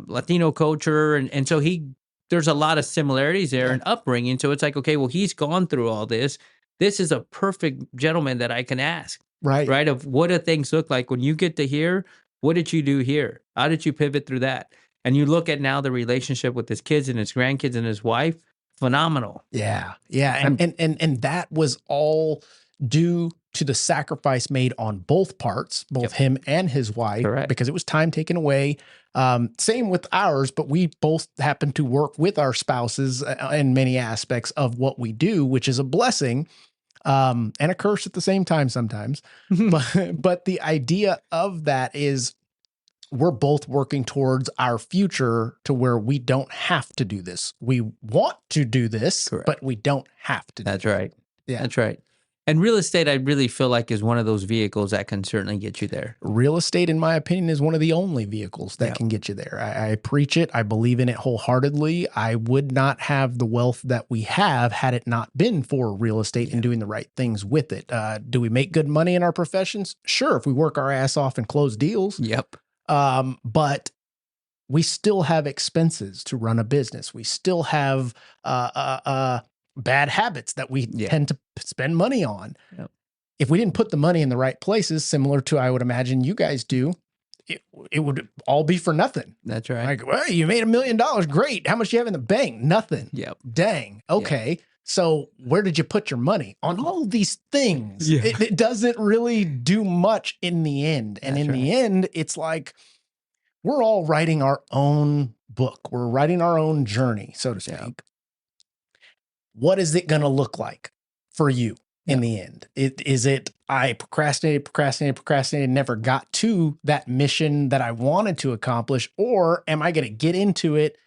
Latino culture. And so there's a lot of similarities there in upbringing. So it's like, okay, well, he's gone through all this. This is a perfect gentleman that I can ask, right? Of what do things look like when you get to here? What did you do here? How did you pivot through that? And you look at now the relationship with his kids and his grandkids and his wife, phenomenal. Yeah. And that was all due to the sacrifice made on both parts, both him and his wife, because it was time taken away. Same with ours, but we both happen to work with our spouses in many aspects of what we do, which is a blessing and a curse at the same time sometimes. But the idea of that is we're both working towards our future to where we don't have to do this. We want to do this, but we don't have to do That's right. Yeah. That's right. And real estate, I really feel like, is one of those vehicles that can certainly get you there. Real estate, in my opinion, is one of the only vehicles that can get you there. I preach it. I believe in it wholeheartedly. I would not have the wealth that we have had it not been for real estate and doing the right things with it. Do we make good money in our professions? Sure, if we work our ass off and close deals. Yep. But we still have expenses to run a business. We still have bad habits that we tend to spend money on. Yep. If we didn't put the money in the right places, similar to, I would imagine you guys do, it would all be for nothing. That's right. Like, well, you made $1 million. Great. How much do you have in the bank? Nothing. Yep. Dang. Okay. Yep. So where did you put your money? On all these things. Yeah. It doesn't really do much in the end. And in the end, it's like, we're all writing our own book. We're writing our own journey, so to speak. Yep. What is it going to look like for you in the end? Is it I procrastinated, never got to that mission that I wanted to accomplish? Or am I going to get into it,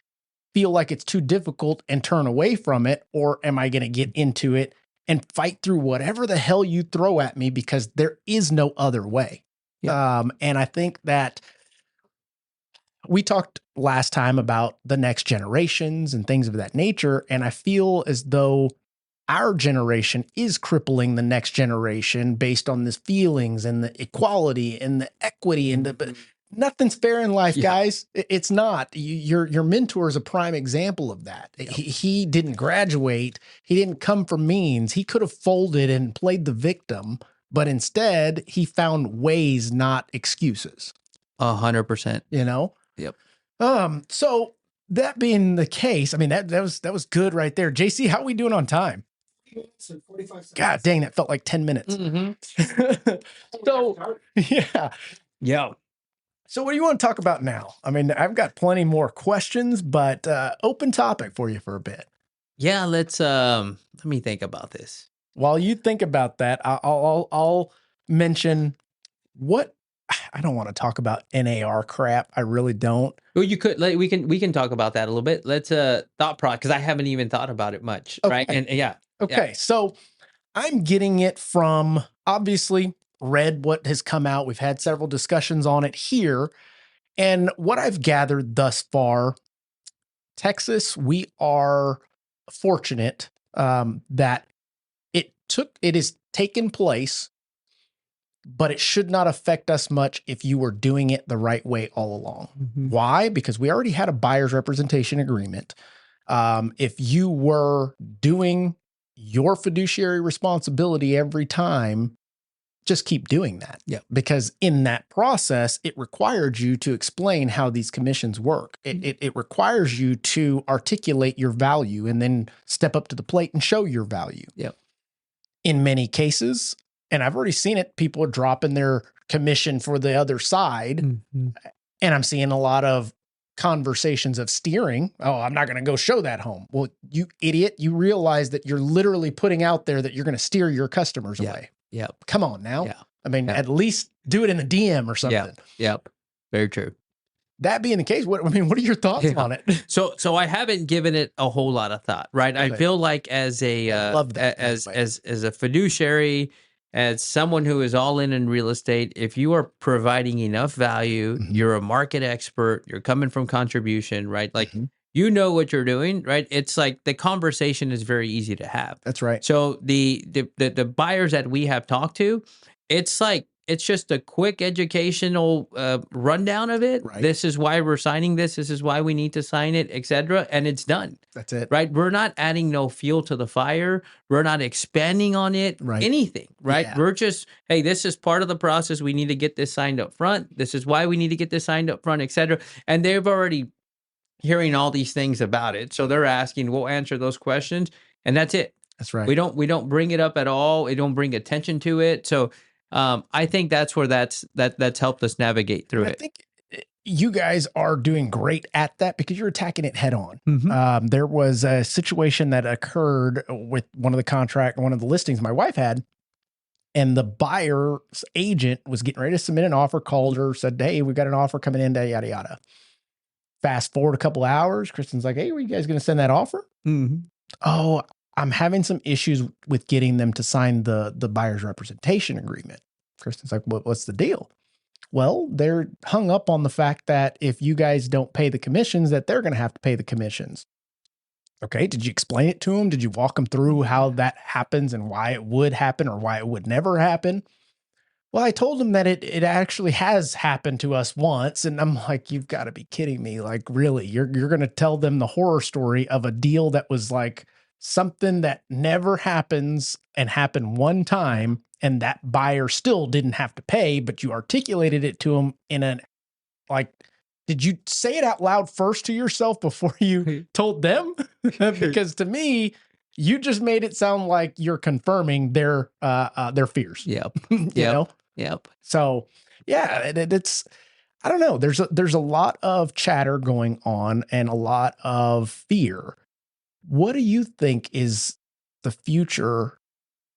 feel like it's too difficult and turn away from it? Or am I going to get into it and fight through whatever the hell you throw at me, because there is no other way? Yep. And I think that we talked last time about the next generations and things of that nature. And I feel as though our generation is crippling the next generation based on these feelings and the equality and the equity and but nothing's fair in life, guys. It's not. Your mentor is a prime example of that. Yep. He didn't graduate. He didn't come from means. He could have folded and played the victim, but instead he found ways, not excuses. 100%. You know? Yep. So that being the case, I mean, that was good right there. JC, how are we doing on time? 45 seconds. God dang, that felt like 10 minutes. So, yeah. So what do you want to talk about now? I mean, I've got plenty more questions, but open topic for you for a bit. Yeah, let me think about this. While you think about that, I'll mention what I don't want to talk about NAR crap. I really don't. Well, you could like we can talk about that a little bit. Let's thought process, because I haven't even thought about it much, right? Okay. And yeah. Okay. So I'm getting it from obviously read what has come out. We've had several discussions on it here. And what I've gathered thus far, Texas, we are fortunate that it is taken place, but it should not affect us much if you were doing it the right way all along. Mhm. Why? Because we already had a buyer's representation agreement. If you were doing your fiduciary responsibility every time, just keep doing that. Yeah. Because in that process, it required you to explain how these commissions work. It requires you to articulate your value and then step up to the plate and show your value. Yep. In many cases, and I've already seen it, people are dropping their commission for the other side. Mhm. And I'm seeing a lot of conversations of steering. Oh, I'm not going to go show that home. Well, you idiot, you realize that you're literally putting out there that you're going to steer your customers Yeah. away. Yep. Come on now. Yeah. I mean, Yeah. at least do it in a DM or something. Yep. Very true. That being the case, what are your thoughts Yeah. on it? So I haven't given it a whole lot of thought, right? I Okay. feel like as a love that, as by the way. as a fiduciary, as someone who is all in real estate, if you are providing enough value, Mhm. you're a market expert, you're coming from contribution, right? Like Mhm. you know what you're doing, right? It's like the conversation is very easy to have. That's right. So the buyers that we have talked to, it's just a quick educational rundown of it. Right. This is why we're signing this. This is why we need to sign it, etc. And it's done. That's it. Right? We're not adding no fuel to the fire. We're not expanding on it. Right. Anything. Right? Yeah. We're just, hey, this is part of the process. We need to get this signed up front. This is why we need to get this signed up front, etc. And they've already hearing all these things about it. So they're asking, we'll answer those questions, and that's it. That's right. We don't bring it up at all. We don't bring attention to it. So I think that's where that's helped us navigate through I it. think you guys are doing great at that because you're attacking it head on. Mhm. There was a situation that occurred with one of the listings my wife had, and the buyer's agent was getting ready to submit an offer, called her, said, "Hey, we got an offer coming in, yada, yada." Fast forward a couple hours, Kristen's like, "Hey, are you guys going to send that offer?" Mhm. "Oh, I'm having some issues with getting them to sign the buyer's representation agreement." Kristen's like, "What's the deal?" "Well, they're hung up on the fact that if you guys don't pay the commissions, that they're going to have to pay the commissions." "Okay, did you explain it to them? Did you walk them through how that happens and why it would happen or why it would never happen?" "Well, I told them that it actually has happened to us once." And I'm like, "You've got to be kidding me. Like, really, you're going to tell them the horror story of a deal that was like something that never happens and happened one time, and that buyer still didn't have to pay, but you articulated it to them in an, like, did you say it out loud first to yourself before you told them?" Because to me, you just made it sound like you're confirming their fears. Yep. You Yep. know? Yep. So yeah, it's, I don't know. There's a lot of chatter going on and a lot of fear. What do you think is the future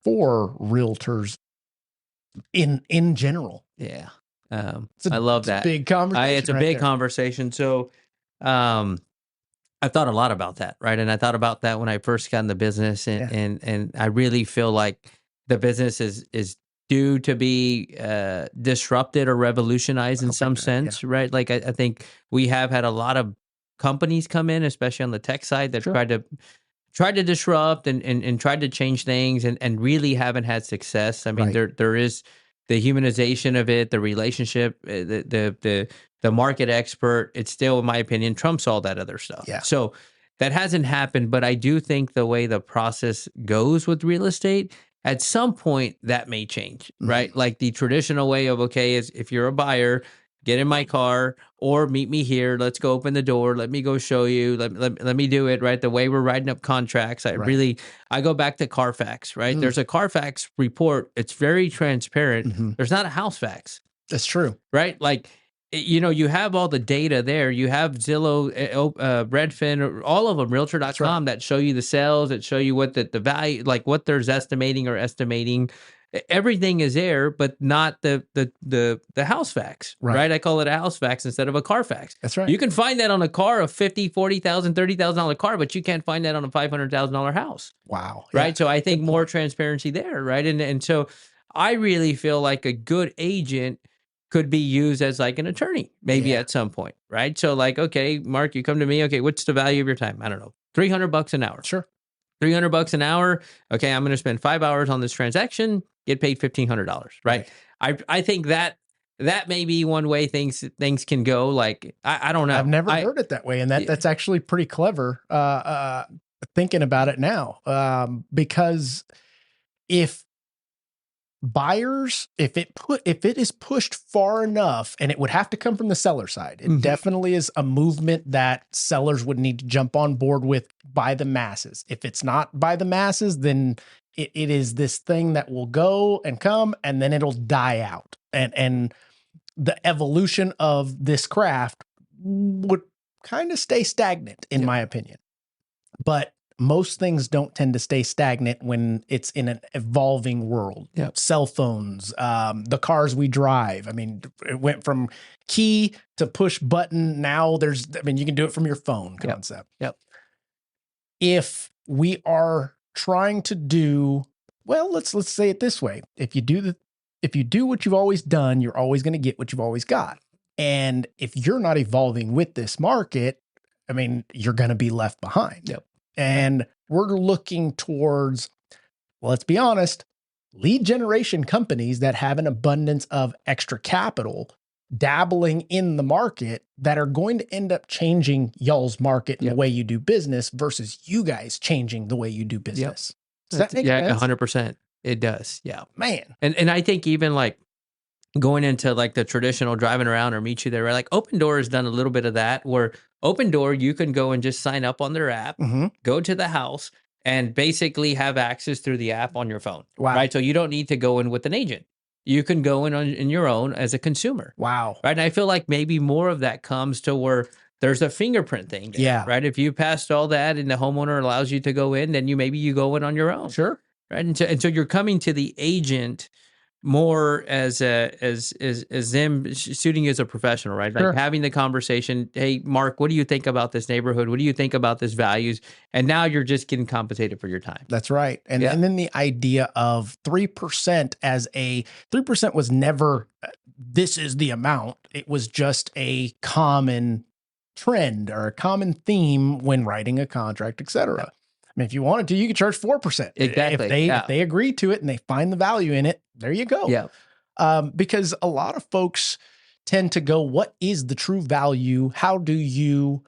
for realtors in general? Yeah. I love that. Big conversation. It's a right big there. conversation. So, I thought a lot about that, right? And I thought about that when I first got in the business, and I really feel like the business is due to be disrupted or revolutionized in some sense, right? Like I think we have had a lot of companies come in, especially on the tech side, that Sure. tried to disrupt and tried to change things, and really haven't had success. I mean, Right. there is the humanization of it, the relationship, the market expert. It's still, in my opinion, trumps all that other stuff. Yeah. So that hasn't happened, but I do think the way the process goes with real estate, at some point that may change, right? Like the traditional way of, okay, is if you're a buyer, get in my car or meet me here. Let's go open the door. Let me go show you. Let me do it, right? The way we're writing up contracts. I go back to Carfax, right? There's a Carfax report. It's very transparent. There's not a house fax. That's true. Right? Like you have all the data there. You have Zillow, Redfin, all of them, Realtor.com, that show you the sales, that show you what the value, like what there's estimating or estimating. Everything is there, but not the house facts, right? I call it a house facts instead of a car facts. That's right. You can find that on a car, a $50,000, $40,000, $30,000 car, but you can't find that on a $500,000 house. Wow. Right. Yeah. So I think more transparency there. Right. And so I really feel like a good agent could be used as like an attorney, maybe at some point. Right. So like, okay, Mark, you come to me. Okay. What's the value of your time? I don't know. $300 an hour. Sure. $300 an hour. Okay. I'm going to spend 5 hours on this transaction, get paid $1,500. Right. I think that may be one way things can go. Like, I don't know. I've never heard it that way. And that's actually pretty clever, thinking about it now. Because if buyers, if it is pushed far enough, and it would have to come from the seller side, it definitely is a movement that sellers would need to jump on board with by the masses. If it's not by the masses, then it is this thing that will go and come, and then it'll die out. And the evolution of this craft would kind of stay stagnant, in my opinion. But most things don't tend to stay stagnant when it's in an evolving world. Cell phones, the cars we drive. I mean, it went from key to push button. Now you can do it from your phone concept. If we are trying to do, well, let's say it this way. If you do what you've always done, you're always going to get what you've always got. And if you're not evolving with this market, I mean, you're going to be left behind. And we're looking towards, well, let's be honest, lead generation companies that have an abundance of extra capital dabbling in the market that are going to end up changing y'all's market and the way you do business versus you guys changing the way you do business. Does that make sense? 100%. It does. Yeah, man. And I think even like going into like the traditional driving around or meet you there, right? Like Open Door has done a little bit of that, where Open Door, you can go and just sign up on their app, go to the house, and basically have access through the app on your phone. Right. So you don't need to go in with an agent. You can go in your own as a consumer. Right. And I feel like maybe more of that comes to where there's a fingerprint thing there, right? If you passed all that and the homeowner allows you to go in, then you go in on your own. Sure. Right. And so you're coming to the agent more as them shooting as a professional, right? Like having the conversation. Hey, Mark, what do you think about this neighborhood? What do you think about this values? And now you're just getting compensated for your time. That's right. And then the idea of 3% as 3% was never, this is the amount. It was just a common trend or a common theme when writing a contract, et cetera. I mean, if you wanted to, you could charge 4%. Exactly. If they agree to it and they find the value in it, there you go. Because a lot of folks tend to go, what is the true value? How do you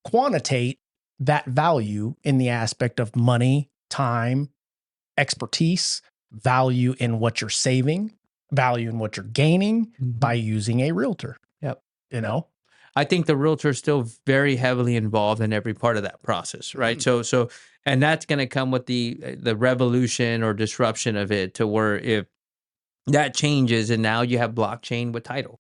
quantitate that value in the aspect of money, time, expertise, value in what you're saving, value in what you're gaining by using a realtor? You know? I think the realtor is still very heavily involved in every part of that process, right? So, and that's going to come with the revolution or disruption of it, to where if that changes and now you have blockchain with title,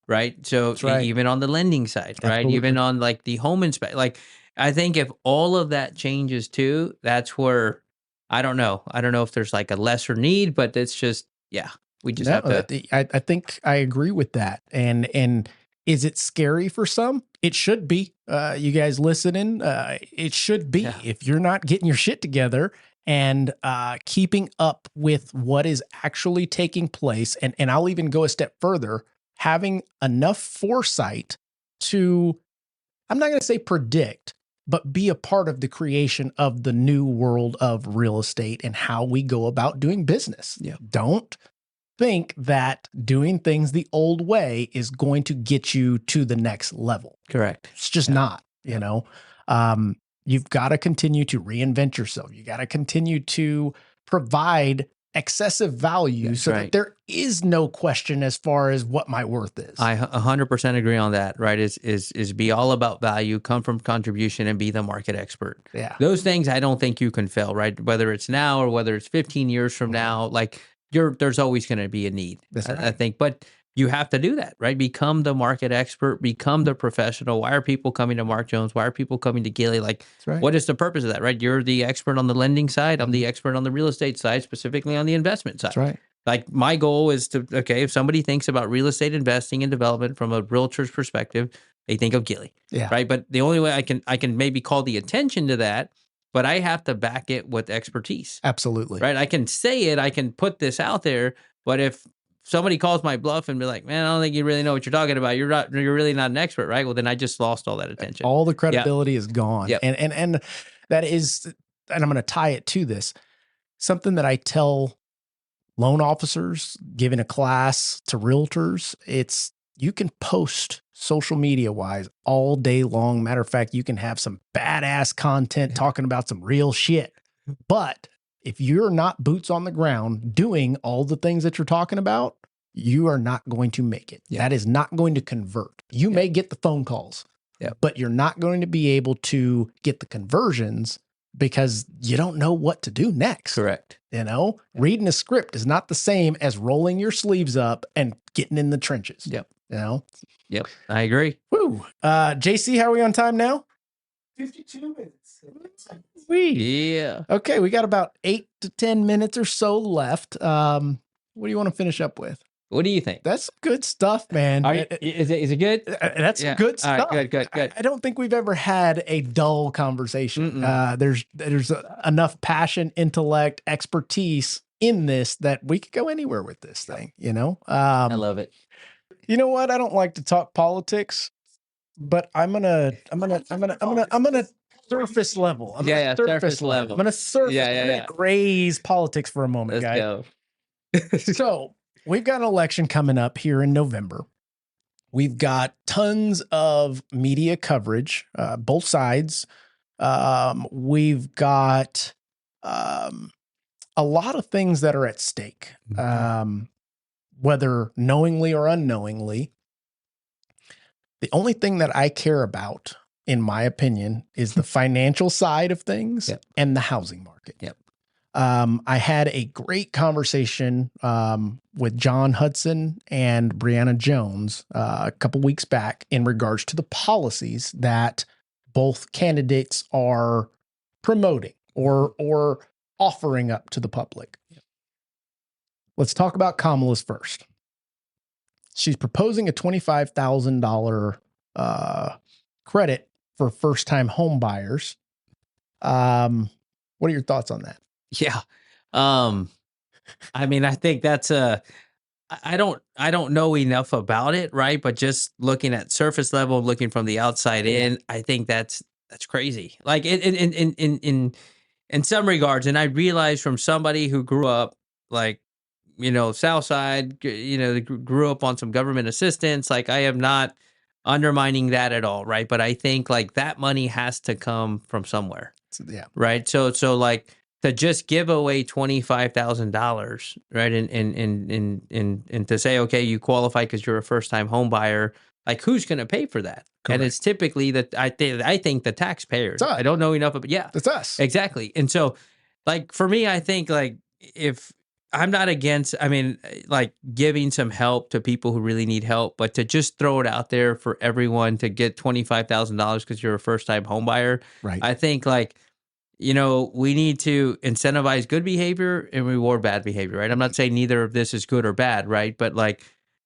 right? So even on the lending side, right? Even on like the home inspection, like I think if all of that changes too, that's where I don't know if there's like a lesser need, but it's just we just have to. I think I agree with that, and. Is it scary for some? It should be. You guys listening, it should be. If you're not getting your shit together and keeping up with what is actually taking place, and I'll even go a step further, having enough foresight to, I'm not going to say predict, but be a part of the creation of the new world of real estate and how we go about doing business. Don't think that doing things the old way is going to get you to the next level. Correct. It's just not, you know. You've got to continue to reinvent yourself. You got to continue to provide excessive value so that there is no question as far as what my worth is. I 100% agree on that, right? Is be all about value, come from contribution, and be the market expert. Those things I don't think you can fail, right? Whether it's now or whether it's 15 years from now, like there's always going to be a need, I think. But you have to do that, right? Become the market expert, become the professional. Why are people coming to Mark Jones? Why are people coming to Gilly? Like, right. what is the purpose of that, right? You're the expert on the lending side. I'm the expert on the real estate side, specifically on the investment side. That's right. Like, my goal is to, okay, if somebody thinks about real estate investing and development from a realtor's perspective, they think of Gilly, Yeah. right? But the only way I can maybe call the attention to that, but I have to back it with expertise. Absolutely. Right? I can say it, I can put this out there, but if somebody calls my bluff and be like, man, I don't think you really know what you're talking about, you're really not an expert, right? Well, then I just lost all that attention. All the credibility is gone. Yep. And that is, and I'm going to tie it to this, something that I tell loan officers, giving a class to realtors, it's, you can post social media wise all day long. Matter of fact, you can have some badass content talking about some real shit. But if you're not boots on the ground doing all the things that you're talking about, you are not going to make it. That is not going to convert. You may get the phone calls, but you're not going to be able to get the conversions because you don't know what to do next. Correct. You know, reading a script is not the same as rolling your sleeves up and getting in the trenches. Yep. You know? Yep. I agree. Woo. JC, how are we on time now? 52 minutes. Yeah. Okay, we got about 8 to 10 minutes or so left. What do you want to finish up with? What do you think? That's some good stuff, man. Is it good? That's some good stuff. All right, good. I don't think we've ever had a dull conversation. There's enough passion, intellect, expertise in this that we could go anywhere with this thing, you know? I love it. You know what? I don't like to talk politics, but I'm gonna surface level. Surface level. I'm gonna surface. I'm gonna graze politics for a moment, Let's guys. go. So we've got an election coming up here in November. We've got tons of media coverage, both sides. We've got a lot of things that are at stake, whether knowingly or unknowingly. The only thing that I care about, in my opinion, is the financial side of things and the housing market. Yep. I had a great conversation with John Hudson and Brianna Jones a couple weeks back in regards to the policies that both candidates are promoting or offering up to the public. Yep. Let's talk about Kamala's first. She's proposing a $25,000 credit for first-time home buyers. What are your thoughts on that? Yeah. I mean, I think that's I don't know enough about it, right? But just looking at surface level, looking from the outside in, I think that's crazy. Like in some regards, and I realized from somebody who grew up like, you know, South Side, you know, grew up on some government assistance. Like, I am not undermining that at all, right? But I think like that money has to come from somewhere. Yeah. Right. So like to just give away $25,000, right? And to say, okay, you qualify because you're a first time home buyer. Like, who's going to pay for that? Correct. And it's typically that I think the taxpayers. I don't know enough, but it's us. Exactly. And so like for me, I think like if I'm not against, I mean, like giving some help to people who really need help, but to just throw it out there for everyone to get $25,000 because you're a first time home buyer. Right. I think like, you know, we need to incentivize good behavior and reward bad behavior, right? I'm not saying neither of this is good or bad, right? But like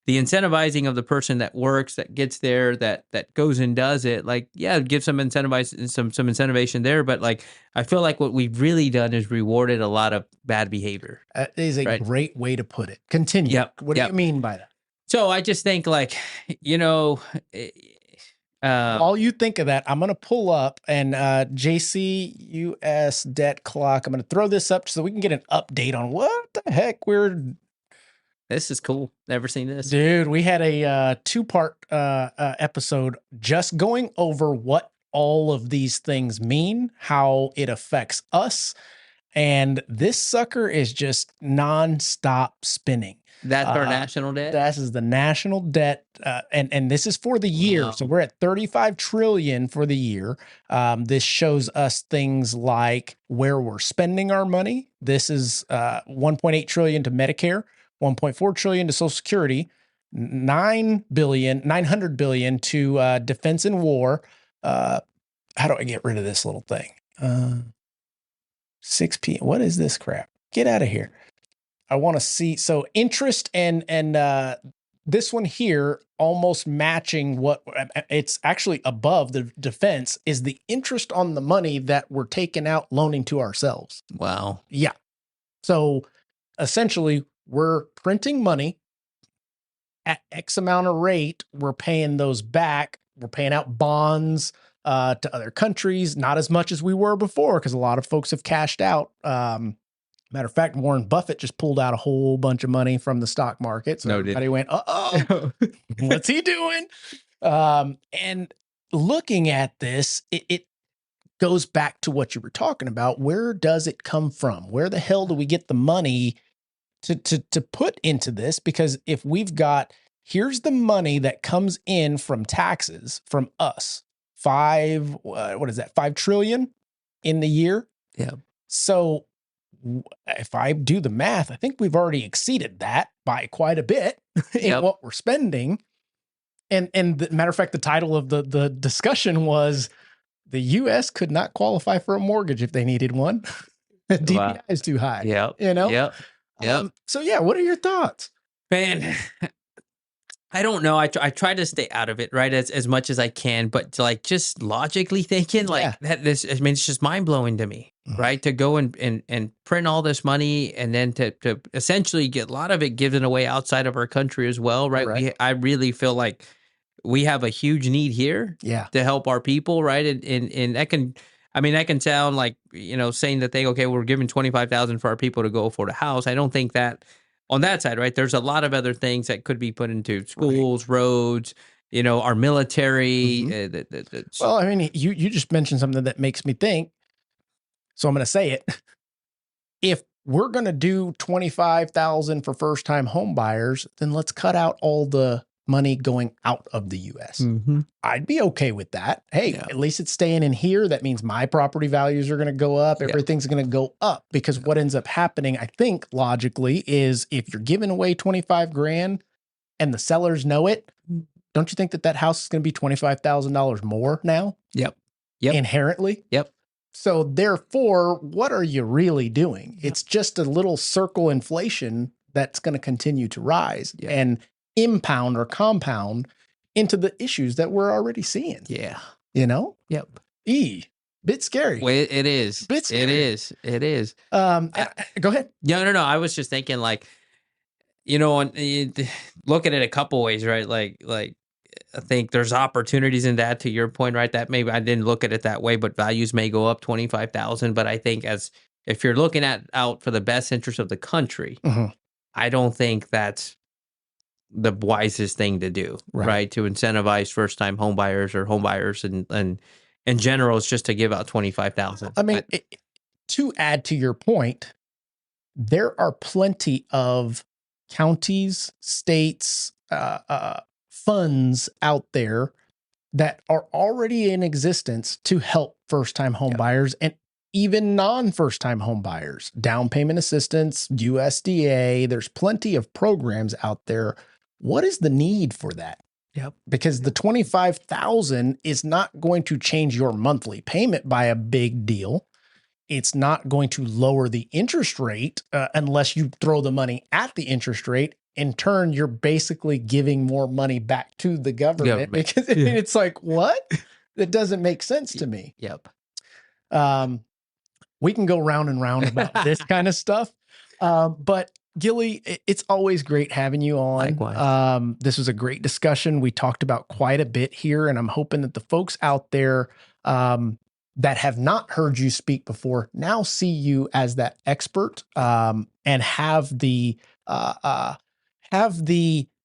the incentivizing of the person that works, that gets there, that goes and does it, like, yeah, give some incentivization there. But like, I feel like what we've really done is rewarded a lot of bad behavior. That is a great way to put it. Continue. Yep. What do you mean by that? So I just think like, you know, while you think of that, I'm going to pull up and JC US debt clock. I'm going to throw this up so we can get an update on what the heck This is cool. Never seen this. Dude, we had a 2-part episode just going over what all of these things mean, how it affects us. And this sucker is just nonstop spinning. That's our national debt? This is the national debt. And this is for the year. Wow. So we're at 35 trillion for the year. This shows us things like where we're spending our money. This is 1.8 trillion to Medicare, 1.4 trillion to Social Security, $900 billion to defense and war. How do I get rid of this little thing? 6 p.m. What is this crap? Get out of here. I want to see. So interest and this one here almost matching what it's actually above the defense is the interest on the money that we're taking out loaning to ourselves. Wow. Yeah. So essentially we're printing money at X amount of rate. We're paying those back. We're paying out bonds to other countries, not as much as we were before because a lot of folks have cashed out. Matter of fact, Warren Buffett just pulled out a whole bunch of money from the stock market. So everybody went, uh-oh, what's he doing? And looking at this, it goes back to what you were talking about. Where does it come from? Where the hell do we get the money to put into this? Because if we've got, here's the money that comes in from taxes from us, $5 trillion in the year. Yeah. So if I do the math, I think we've already exceeded that by quite a bit in what we're spending. And the matter of fact, the title of the discussion was the U.S. could not qualify for a mortgage if they needed one. The DPI is too high. Yeah. You know? Yep. So yeah, what are your thoughts? Man, I don't know. I try to stay out of it, right, as much as I can, but like just logically thinking, like it's just mind blowing to me, right? To go and print all this money and then to essentially get a lot of it given away outside of our country as well, right? I really feel like we have a huge need here, to help our people, right? And that can sound like, saying that we're giving $25,000 for our people to go afford a house. I don't think that. On that side, right, there's a lot of other things that could be put into schools, roads, our military. Well, I mean, you just mentioned something that makes me think. So I'm going to say it. If we're going to do $25,000 for first-time home buyers, then let's cut out all the money going out of the U.S. I'd be okay with that. Hey, at least it's staying in here. That means my property values are going to go up. Everything's going to go up because what ends up happening, I think logically, is if you're giving away $25,000 and the sellers know it, don't you think that house is going to be $25,000 more now? Yep. Inherently. Yep. So therefore, what are you really doing? It's just a little circle inflation that's going to continue to rise and impound or compound into the issues that we're already seeing. Yeah. Yep. Bit scary. Well, it is. Bit scary. It is. Go ahead. No. I was just thinking look at it a couple ways, right? Like I think there's opportunities in that, to your point, right? That maybe I didn't look at it that way, but values may go up 25,000. But I think if you're looking out for the best interest of the country, I don't think that's the wisest thing to do, right? To incentivize first-time home buyers or home buyers and in general, it's just to give out 25,000. I mean, to add to your point, there are plenty of counties, states, funds out there that are already in existence to help first-time home buyers and even non-first-time home buyers. Down payment assistance, USDA, there's plenty of programs out there. What is the need for that? Because the $25,000 is not going to change your monthly payment by a big deal. It's not going to lower the interest rate unless you throw the money at the interest rate. In turn, you're basically giving more money back to the government. Because it's like, what? That doesn't make sense to me. We can go round and round about this kind of stuff. But Gilly, it's always great having you on. Likewise. This was a great discussion. We talked about quite a bit here, and I'm hoping that the folks out there that have not heard you speak before now see you as that expert and have the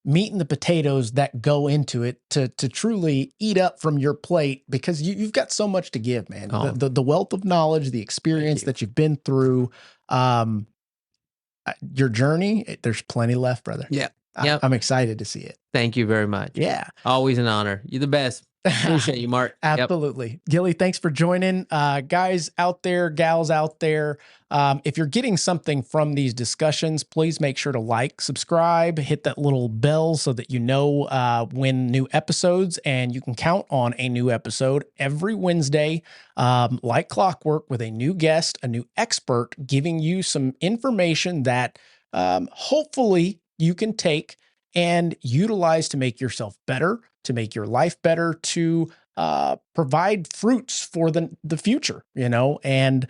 meat and the potatoes that go into it to truly eat up from your plate, because you've got so much to give, man. The wealth of knowledge, the experience that you've been through, your journey, there's plenty left, brother. Yeah. I'm excited to see it. Thank you very much. Yeah. Always an honor. You're the best. Appreciate you, Mark. Yep. Absolutely. Gilly, thanks for joining. Guys out there, gals out there, if you're getting something from these discussions, please make sure to like, subscribe, hit that little bell so that you know when new episodes, and you can count on a new episode every Wednesday, like clockwork, with a new guest, a new expert, giving you some information that hopefully you can take and utilize to make yourself better, to make your life better, to provide fruits for the future, and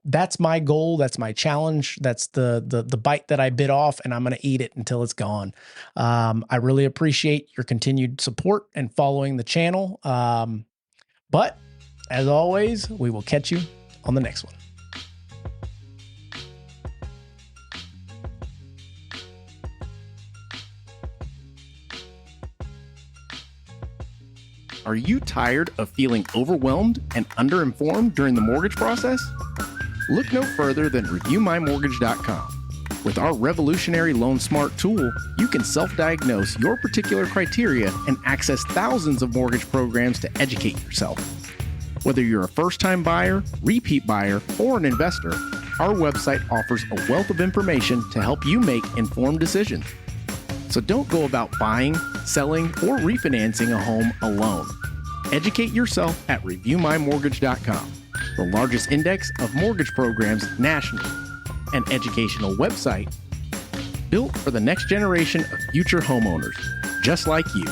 that's my goal. That's my challenge. That's the bite that I bit off, and I'm going to eat it until it's gone. I really appreciate your continued support and following the channel. But as always, we will catch you on the next one. Are you tired of feeling overwhelmed and underinformed during the mortgage process? Look no further than reviewmymortgage.com. With our revolutionary Loan Smart tool, you can self-diagnose your particular criteria and access thousands of mortgage programs to educate yourself. Whether you're a first-time buyer, repeat buyer, or an investor, our website offers a wealth of information to help you make informed decisions. So don't go about buying, selling, or refinancing a home alone. Educate yourself at reviewmymortgage.com, the largest index of mortgage programs nationally, an educational website built for the next generation of future homeowners, just like you.